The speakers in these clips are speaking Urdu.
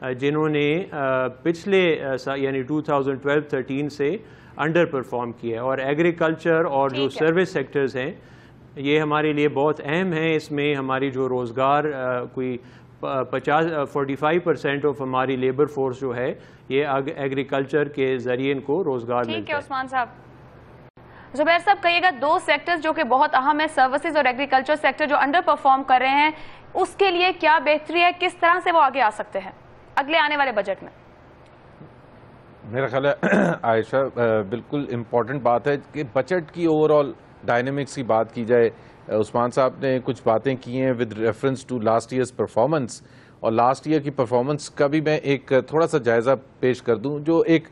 جنہوں نے پچھلے یعنی 2012-13 سے انڈر پرفارم کیا ہے. اور ایگریکلچر اور جو سروس سیکٹرز ہیں یہ ہمارے لیے بہت اہم ہیں. اس میں ہماری جو روزگار کوئی 45% آف ہماری لیبر فورس جو ہے یہ ایگریکلچر کے ذریعے ان کو روزگار ملتا ہے. ٹھیک ہے عثمان صاحب. زبیر صاحب کہیے گا دو سیکٹرز جو کہ بہت اہم ہے، سروسز اور ایگریکلچر سیکٹر جو انڈر پرفارم کر رہے ہیں، اس کے لیے کیا بہتری ہے، کس طرح سے وہ آگے آ سکتے ہیں اگلے آنے والے بجٹ میں؟ میرا خیال ہے عائشہ بالکل امپورٹنٹ بات ہے کہ بجٹ کی اوور آل ڈائنامکس کی بات کی جائے. عثمان صاحب نے کچھ باتیں کی ہیں with reference to last years performance, اور لاسٹ ایئر کی پرفارمنس کا بھی میں ایک تھوڑا سا جائزہ پیش کر دوں. جو ایک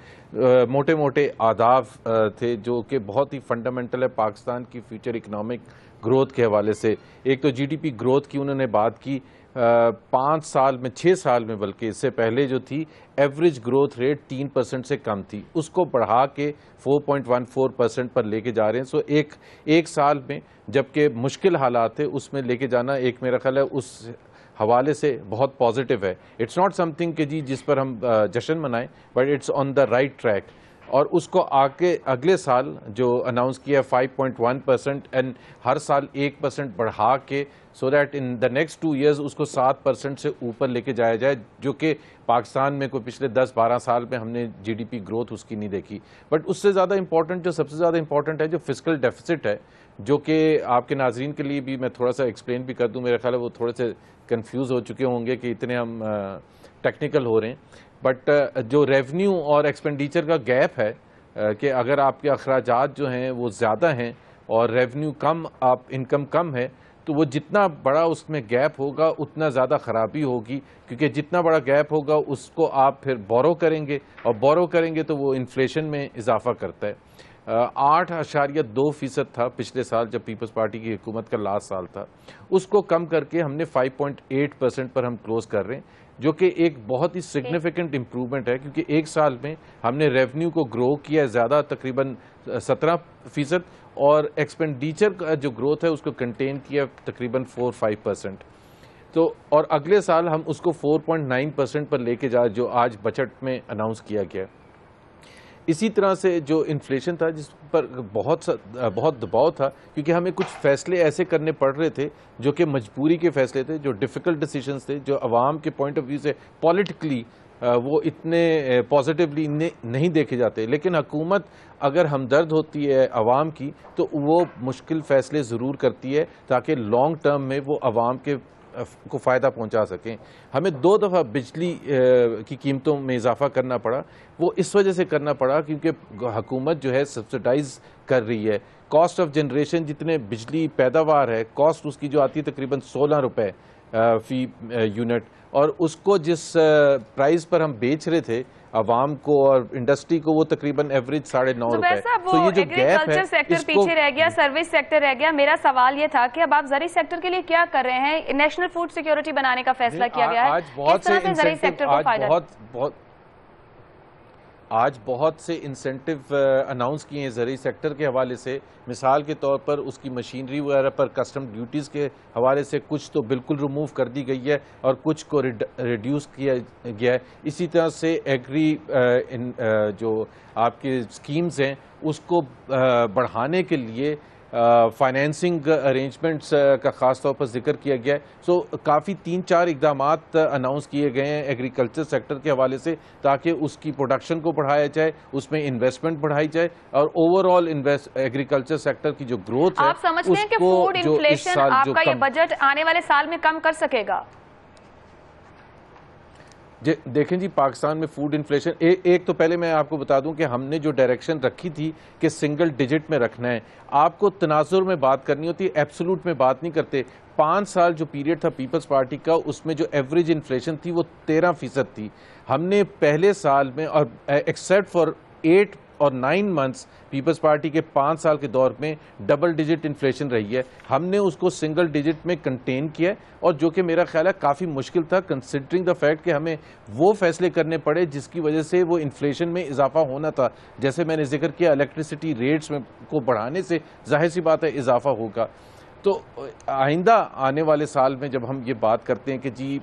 موٹے موٹے اہداف تھے جو کہ بہت ہی فنڈامنٹل ہے پاکستان کی فیوچر اکنامک گروتھ کے حوالے سے. ایک تو جی ڈی پی گروتھ کی انہوں نے بات کی. 5 سال میں 6 سال میں بلکہ اس سے پہلے جو تھی ایوریج گروتھ ریٹ 3% سے کم تھی، اس کو بڑھا کے 4.14% پر لے کے جا رہے ہیں. سو ایک سال میں جبکہ مشکل حالات تھے اس میں لے کے جانا ایک میرا خیال ہے اس حوالے سے بہت پازیٹیو ہے. اٹس ناٹ سم تھنگ کہ جس پر ہم جشن منائیں، but it's on the right track. اور اس کو اگلے سال جو اناؤنس کیا 5.1% اینڈ ہر سال 1% بڑھا کے so that in the next 2 years اس کو 7% سے اوپر لے کے جایا جائے، جو کہ پاکستان میں کوئی پچھلے 10-12 سال میں ہم نے جی ڈی پی گروتھ اس کی نہیں دیکھی. بٹ اس سے زیادہ امپورٹنٹ، جو سب سے زیادہ امپورٹنٹ ہے، جو فسکل ڈیفیسٹ ہے، جو کہ آپ کے ناظرین کے لیے بھی میں تھوڑا سا ایکسپلین بھی کر دوں. میرا خیال ہے وہ تھوڑے سے کنفیوز ہو چکے ہوں گے کہ اتنے ہم ٹیکنیکل ہو رہے ہیں. بٹ جو ریونیو اور ایکسپینڈیچر کا گیپ ہے کہ اگر آپ کے اخراجات جو ہیں وہ زیادہ ہیں اور ریونیو کم، آپ انکم کم ہے، تو وہ جتنا بڑا اس میں گیپ ہوگا اتنا زیادہ خرابی ہوگی. کیونکہ جتنا بڑا گیپ ہوگا اس کو آپ پھر بورو کریں گے، اور بورو کریں گے تو وہ انفلیشن میں اضافہ کرتا ہے. 8.2% تھا پچھلے سال جب پیپلز پارٹی کی حکومت کا لاسٹ سال تھا. اس کو کم کر کے ہم نے 5.8% پر ہم کلوز کر رہے ہیں، جو کہ ایک بہت ہی سگنیفیکنٹ امپروومنٹ ہے. کیونکہ ایک سال میں ہم نے ریونیو کو گرو کیا ہے زیادہ، تقریباً 17%، اور ایکسپینڈیچر کا جو گروتھ ہے اس کو کنٹین کیا تقریباً 4-5%. تو اور اگلے سال ہم اس کو 4.9% پر لے کے جو آج بجٹ میں اناؤنس کیا گیا. اسی طرح سے جو انفلیشن تھا جس پر بہت دباؤ تھا، کیونکہ ہمیں کچھ فیصلے ایسے کرنے پڑ رہے تھے جو کہ مجبوری کے فیصلے تھے، جو ڈیفیکلٹ ڈیسیژنز تھے، جو عوام کے پوائنٹ آف ویو سے پولیٹیکلی وہ اتنے پازیٹیولی نہیں دیکھے جاتے. لیکن حکومت اگر ہمدرد ہوتی ہے عوام کی تو وہ مشکل فیصلے ضرور کرتی ہے تاکہ لانگ ٹرم میں وہ عوام کو فائدہ پہنچا سکیں. ہمیں 2 دفعہ بجلی کی قیمتوں میں اضافہ کرنا پڑا. وہ اس وجہ سے کرنا پڑا کیونکہ حکومت جو ہے سبسڈائز کر رہی ہے. کاسٹ آف جنریشن جتنے بجلی پیداوار ہے، کاسٹ اس کی جو آتی ہے تقریباً 16 روپے فی یونٹ، اور اس کو جس پرائز پر ہم بیچ رہے تھے عوام کو اور انڈسٹری کو وہ تقریباً ایوریج 9.5 روپے. تو یہ جو ایگریکلچر سیکٹر پیچھے رہ گیا، سروس سیکٹر رہ گیا. میرا سوال یہ تھا کہ اب آپ زرعی سیکٹر کے لیے کیا کر رہے ہیں؟ نیشنل فوڈ سیکیورٹی بنانے کا فیصلہ کیا گیا ہے، کس طرح سے زرعی سیکٹر کو فائدہ؟ آج بہت سے انسینٹیو اناؤنس کیے ہیں زرعی سیکٹر کے حوالے سے. مثال کے طور پر اس کی مشینری وغیرہ پر کسٹم ڈیوٹیز کے حوالے سے کچھ تو بالکل ریموو کر دی گئی ہے اور کچھ کو ریڈیوس کیا گیا ہے. اسی طرح سے ایگری جو آپ کے اسکیمز ہیں اس کو بڑھانے کے لیے فائنینسنگ ارینجمنٹس کا خاص طور پر ذکر کیا گیا ہے. سو کافی 3-4 اقدامات اناؤنس کیے گئے ہیں ایگریکلچر سیکٹر کے حوالے سے تاکہ اس کی پروڈکشن کو بڑھایا جائے، اس میں انویسٹمنٹ بڑھائی جائے، اور اوور آل ایگریکلچر سیکٹر کی جو گروتھ ہے آپ سمجھتے ہیں کہ فوڈ انفلیشن آپ کا یہ بجٹ آنے والے سال میں کم کر سکے گا؟ دیکھیں جی، پاکستان میں فوڈ انفلیشن ایک تو پہلے میں آپ کو بتا دوں کہ ہم نے جو ڈائریکشن رکھی تھی کہ سنگل ڈیجٹ میں رکھنا ہے. آپ کو تناظر میں بات کرنی ہوتی ہے، ایبسولوٹ میں بات نہیں کرتے. 5 سال جو پیریڈ تھا پیپلز پارٹی کا، اس میں جو ایوریج انفلیشن تھی وہ 13% تھی. ہم نے پہلے سال میں، اور ایکسیپٹ فار 8 اور 9 منتھس پیپلز پارٹی کے 5 سال کے دور میں ڈبل ڈیجٹ انفلیشن رہی ہے. ہم نے اس کو سنگل ڈیجٹ میں کنٹین کیا، اور جو کہ میرا خیال ہے کافی مشکل تھا کنسیڈرنگ دا فیکٹ کہ ہمیں وہ فیصلے کرنے پڑے جس کی وجہ سے وہ انفلیشن میں اضافہ ہونا تھا. جیسے میں نے ذکر کیا الیکٹریسٹی ریٹس میں کو بڑھانے سے ظاہر سی بات ہے اضافہ ہوگا. تو آئندہ آنے والے سال میں جب ہم یہ بات کرتے ہیں کہ جی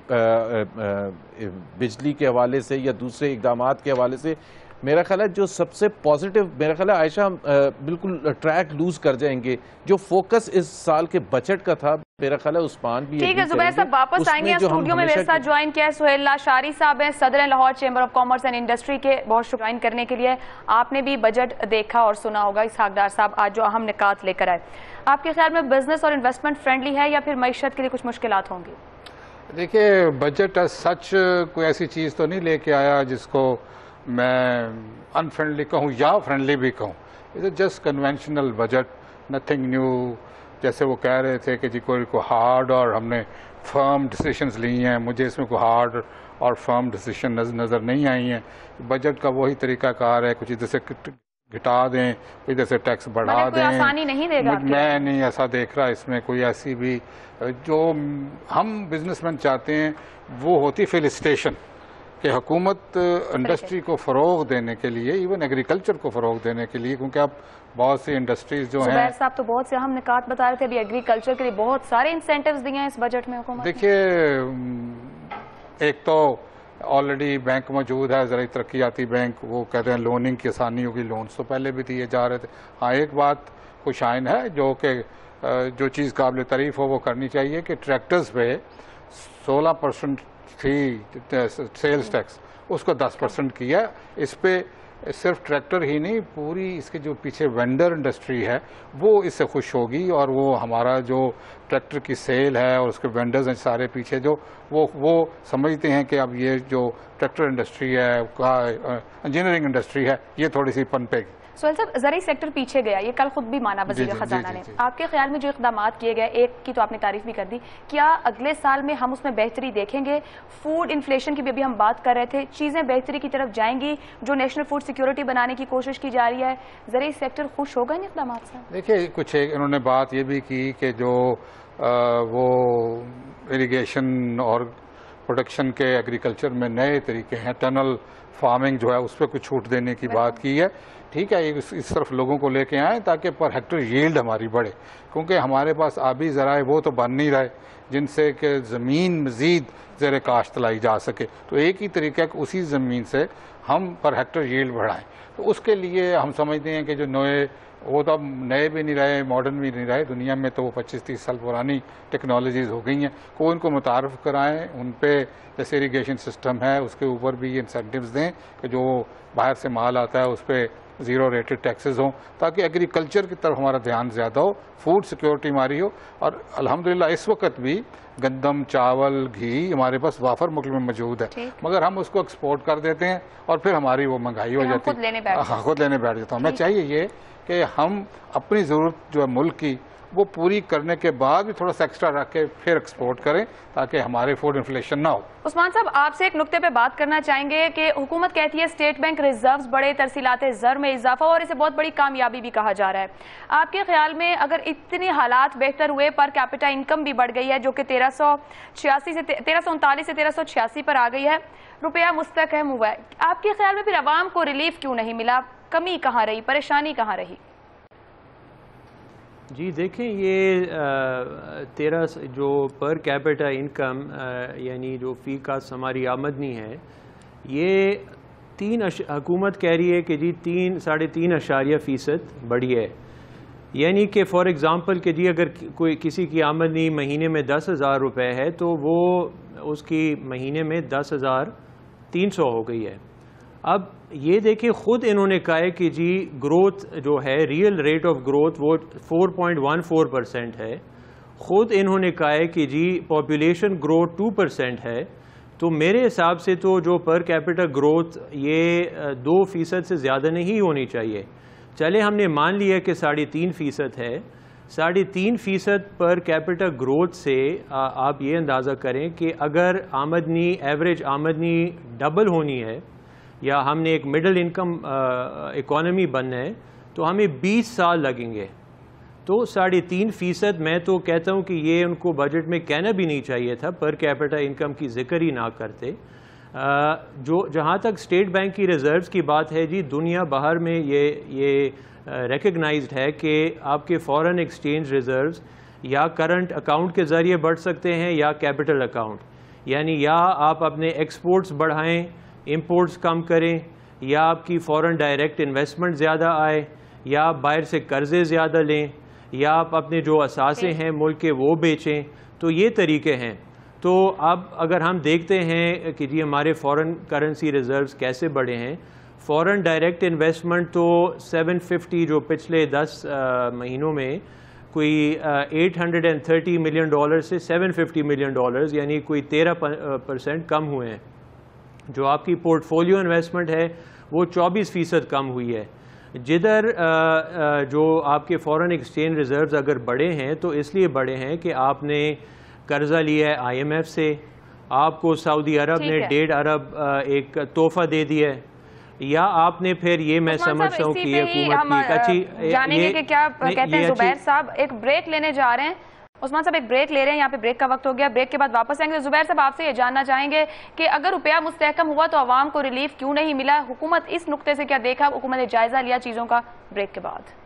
بجلی کے حوالے سے یا دوسرے اقدامات کے حوالے سے، میرا خیال ہے جو سب سے پازیٹیو، میرا خیال ہے عائشہ ہم بالکل ٹریک لوز کر جائیں گے. جو فوکس اس سال کے بجٹ کا تھا، میرا خیال ہے عثمان بھی ٹھیک ہے. زبیر صاحب واپس آئیں گے اسٹوڈیو میں. میرے ساتھ جوائن کیا ہے سہیل لاشاری صاحب ہیں، صدر Lahore chamber of commerce and industry کے. بہت شکریہ جوائن کرنے کے لیے. آپ نے بھی بجٹ دیکھا اور سنا ہوگا. اسحاق ڈار صاحب آج جو اہم نکات لے کر آئے، آپ کے خیال میں بزنس اور انویسٹمنٹ فرینڈلی ہے یا پھر معیشت کے لیے کچھ مشکلات ہوں گی؟ دیکھیے بجٹ سچ کوئی ایسی چیز تو نہیں لے کے آیا جس کو میں ان فرینڈلی کہوں یا فرینڈلی بھی کہوں. It's just conventional budget, nothing new. جیسے وہ کہہ رہے تھے کہ جی کوئی ہارڈ اور ہم نے فرم ڈیسیشنز لی ہیں، مجھے اس میں کوئی ہارڈ اور فرم ڈیسیشن نظر نہیں آئی ہیں. بجٹ کا وہی طریقہ کار ہے، کچھ ادھر سے گھٹا دیں، ادھر سے ٹیکس بڑھا دیں. آسانی نہیں دے گا. میں نہیں ایسا دیکھ رہا اس میں کوئی ایسی بھی. جو ہم بزنس مین چاہتے ہیں وہ ہوتی فیلسٹیشن کہ حکومت انڈسٹری کو فروغ دینے کے لیے، ایون ایگریکلچر کو فروغ دینے کے لیے، کیونکہ اب بہت سی انڈسٹریز جو ہیں. زبیر صاحب تو بہت سے اہم نکات بتا رہے تھے. ابھی ایگریکلچر کے لیے بہت سارے انسینٹیوز دیے ہیں اس بجٹ میں حکومت. دیکھیے ایک تو آلریڈی بینک موجود ہے، زرعی ترقیاتی بینک، وہ کہتے ہیں لوننگ کی آسانی ہوگی. لونز تو پہلے بھی دیے جا رہے تھے. ہاں ایک بات خوشائن ہے جو کہ جو چیز قابل تعریف ہو وہ کرنی چاہیے کہ ٹریکٹرز پہ 16% تھی سیلز ٹیکس، اس کو 10% کیا. اس پہ صرف ٹریکٹر ہی نہیں، پوری اس کے جو پیچھے وینڈر انڈسٹری ہے وہ اس سے خوش ہوگی. اور وہ ہمارا جو ٹریکٹر کی سیل ہے اور اس کے وینڈرز ہیں سارے پیچھے، جو وہ سمجھتے ہیں کہ اب یہ جو ٹریکٹر انڈسٹری ہے، انجینئرنگ انڈسٹری ہے، یہ تھوڑی سی پنپے گی. سہیل صاحب زرعی سیکٹر پیچھے گیا، یہ کل خود بھی مانا وزیر خزانہ نے. آپ کے خیال میں جو اقدامات کیے گئے، ایک کی تو آپ نے تعریف بھی کر دی، کیا اگلے سال میں ہم اس میں بہتری دیکھیں گے؟ فوڈ انفلیشن کی بھی ابھی ہم بات کر رہے تھے، چیزیں بہتری کی طرف جائیں گی؟ جو نیشنل فوڈ سیکیورٹی بنانے کی کوشش کی جا رہی ہے، زرعی سیکٹر خوش ہوگا ان اقدامات سے؟ دیکھیے کچھ انہوں نے بات یہ بھی کی کہ جو وہ اریگیشن اور پروڈکشن کے ایگریکلچر میں نئے طریقے ہیں، ٹنل فارمنگ جو ہے اس پہ کچھ چھوٹ دینے کی بات کی ہے. ٹھیک ہے، اس طرف لوگوں کو لے کے آئیں تاکہ پر ہیکٹر ییلڈ ہماری بڑھے، کیونکہ ہمارے پاس آبی ذرائع وہ تو بن نہیں رہے جن سے کہ زمین مزید زیر کاشت لائی جا سکے. تو ایک ہی طریقہ ہے کہ اسی زمین سے ہم پر ہیکٹر ییلڈ بڑھائیں. تو اس کے لیے ہم سمجھتے ہیں کہ جو نئے، وہ تو اب نئے بھی نہیں رہے، ماڈرن بھی نہیں رہے، دنیا میں تو وہ 25-30 سال پرانی ٹیکنالوجیز ہو گئی ہیں. کو ان کو متعارف کرائیں، ان پہ جیسے اریگیشن سسٹم ہے اس کے اوپر بھی یہ انسینٹیوز دیں کہ جو باہر سے مال آتا ہے اس پہ زیرو ریٹڈ ٹیکسز ہوں، تاکہ ایگریکلچر کی طرف ہمارا دھیان زیادہ ہو، فوڈ سیکیورٹی ہماری ہو. اور الحمدللہ اس وقت بھی گندم، چاول، گھی ہمارے پاس وافر ملک میں موجود ہے، مگر ہم اس کو ایکسپورٹ کر دیتے ہیں اور پھر ہماری وہ مہنگائی ہو جاتی ہے، خود لینے بیٹھ جاتا ہوں. ہمیں چاہیے یہ کہ ہم اپنی ضرورت جو ہے ملک کی وہ پوری کرنے کے بعد بھی تھوڑا سا ایکسٹرا رکھ کے پھر ایکسپورٹ کریں تاکہ ہمارے فوڈ انفلیشن نہ ہو. عثمان صاحب آپ سے ایک نقطے پہ بات کرنا چاہیں گے کہ حکومت کہتی ہے اسٹیٹ بینک ریزروز بڑے، ترسیلات زر میں اضافہ، اور اسے بہت بڑی کامیابی بھی کہا جا رہا ہے. آپ کے خیال میں اگر اتنے حالات بہتر ہوئے، پر کیپٹا انکم بھی بڑھ گئی ہے جو کہ 1339 سے 1386 پر آ گئی ہے، روپیہ مستحکم ہوا ہے، آپ کے خیال میں پھر عوام کو ریلیف کیوں نہیں ملا؟ کمی کہاں رہی، پریشانی کہاں رہی؟ جی دیکھیں، یہ 13 جو پر کیپٹا انکم یعنی جو فی کاس ہماری آمدنی ہے، یہ حکومت کہہ رہی ہے کہ جی 3.5% بڑھی ہے. یعنی کہ فار ایگزامپل کہ جی اگر کوئی کسی کی آمدنی مہینے میں 10,000 روپے ہے تو وہ اس کی مہینے میں 10,300 ہو گئی ہے. اب یہ دیکھیں خود انہوں نے کہا ہے کہ جی گروتھ جو ہے، ریئل ریٹ آف گروتھ وہ 4.14% ہے. خود انہوں نے کہا ہے کہ جی پاپولیشن گروتھ 2% ہے. تو میرے حساب سے تو جو پر کیپٹا گروتھ یہ 2% سے زیادہ نہیں ہونی چاہیے. چلے ہم نے مان لیا کہ 3.5% ہے. 3.5% پر کیپٹا گروتھ سے آپ یہ اندازہ کریں کہ اگر آمدنی، ایوریج آمدنی ڈبل ہونی ہے یا ہم نے ایک مڈل انکم اکانومی بننا ہے تو ہمیں 20 سال لگیں گے. تو 3.5% میں تو کہتا ہوں کہ یہ ان کو بجٹ میں کہنا بھی نہیں چاہیے تھا، پر کیپٹا انکم کی ذکر ہی نہ کرتے. جہاں تک اسٹیٹ بینک کی ریزروز کی بات ہے، جی دنیا باہر میں یہ ریکگنائزڈ ہے کہ آپ کے فارن ایکسچینج ریزروز یا کرنٹ اکاؤنٹ کے ذریعے بڑھ سکتے ہیں یا کیپٹل اکاؤنٹ، یعنی یا آپ اپنے ایکسپورٹس بڑھائیں، امپورٹس کم کریں، یا آپ کی فورن ڈائریکٹ انویسٹمنٹ زیادہ آئے، یا آپ باہر سے قرضے زیادہ لیں، یا آپ اپنے جو اثاثے ہیں ملک کے وہ بیچیں. تو یہ طریقے ہیں. تو اب اگر ہم دیکھتے ہیں کہ جی ہمارے فورن کرنسی ریزروز کیسے بڑھے ہیں، فورن ڈائریکٹ انویسٹمنٹ تو 750 جو پچھلے 10 مہینوں میں کوئی $830 ملین سے $750 ملین، یعنی کوئی 13% کم ہوئے ہیں. جو آپ کی پورٹ فولیو انویسٹمنٹ ہے وہ 24% کم ہوئی ہے. جدھر جو آپ کے فورن ایکسچینج ریزروز اگر بڑھے ہیں تو اس لیے بڑھے ہیں کہ آپ نے قرضہ لیا ہے IMF سے، آپ کو سعودی عرب نے 1.5 ارب ایک تحفہ دے دیا ہے، یا آپ نے پھر یہ میں سمجھتا ہوں کہ یہ حکومت کی جانیں گے کہ کیا کہتے ہیں زبیر صاحب. ایک بریک لینے جا رہے ہیں عثمان صاحب، ایک بریک لے رہے ہیں، یہاں پہ بریک کا وقت ہو گیا. بریک کے بعد واپس آئیں گے. زبیر صاحب آپ سے یہ جاننا چاہیں گے کہ اگر روپیہ مستحکم ہوا تو عوام کو ریلیف کیوں نہیں ملا؟ حکومت اس نقطے سے کیا دیکھا؟ حکومت نے جائزہ لیا چیزوں کا؟ بریک کے بعد